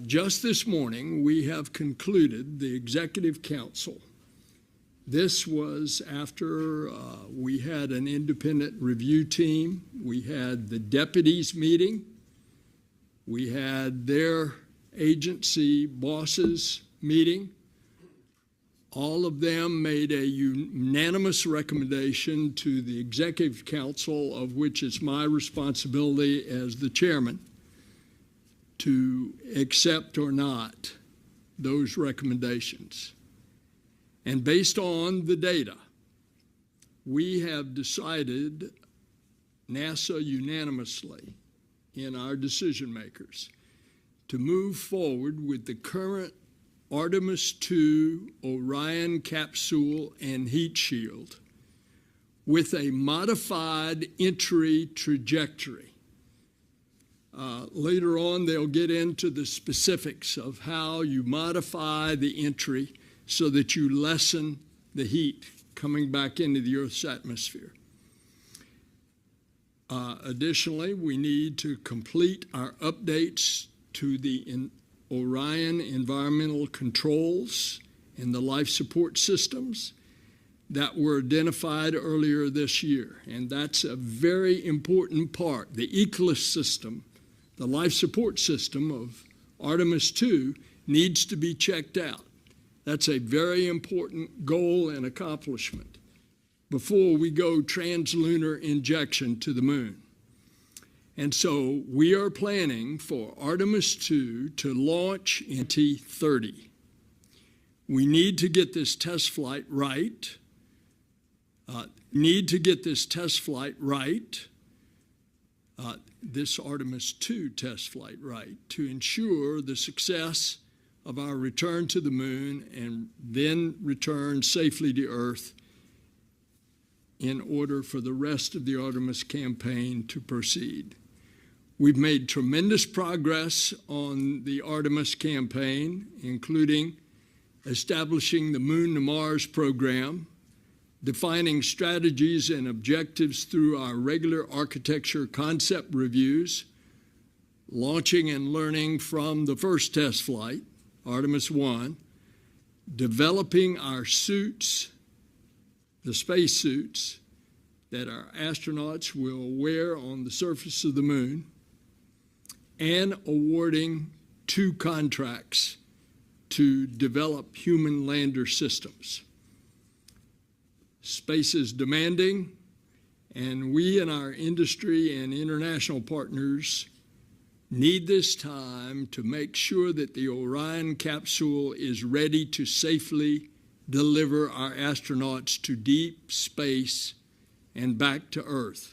Just this morning, we have concluded the Executive Council. This was after we had an independent review team. We had the deputies meeting. We had their agency bosses meeting. All of them made a unanimous recommendation to the Executive Council, of which it's my responsibility as the chairman to accept or not those recommendations. And based on the data, we have decided, NASA unanimously in our decision makers, to move forward with the current Artemis II Orion capsule and heat shield with a modified entry trajectory. Later on, they'll get into the specifics of how you modify the entry so that you lessen the heat coming back into the Earth's atmosphere. Additionally, we need to complete our updates to the Orion environmental controls and the life support systems that were identified earlier this year. And that's a very important part. The ecosystem, the life support system of Artemis II, needs to be checked out. That's a very important goal and accomplishment before we go translunar injection to the moon. And so we are planning for Artemis II to launch in 2030. We need to get this test flight right. This Artemis II test flight right, to ensure the success of our return to the moon and then return safely to Earth in order for the rest of the Artemis campaign to proceed. We've made tremendous progress on the Artemis campaign, including establishing the Moon to Mars program, defining strategies and objectives through our regular architecture concept reviews, launching and learning from the first test flight, Artemis I, developing our suits, the space suits that our astronauts will wear on the surface of the moon, and awarding 2 contracts to develop human lander systems. Space is demanding, and we and our industry and international partners need this time to make sure that the Orion capsule is ready to safely deliver our astronauts to deep space and back to Earth.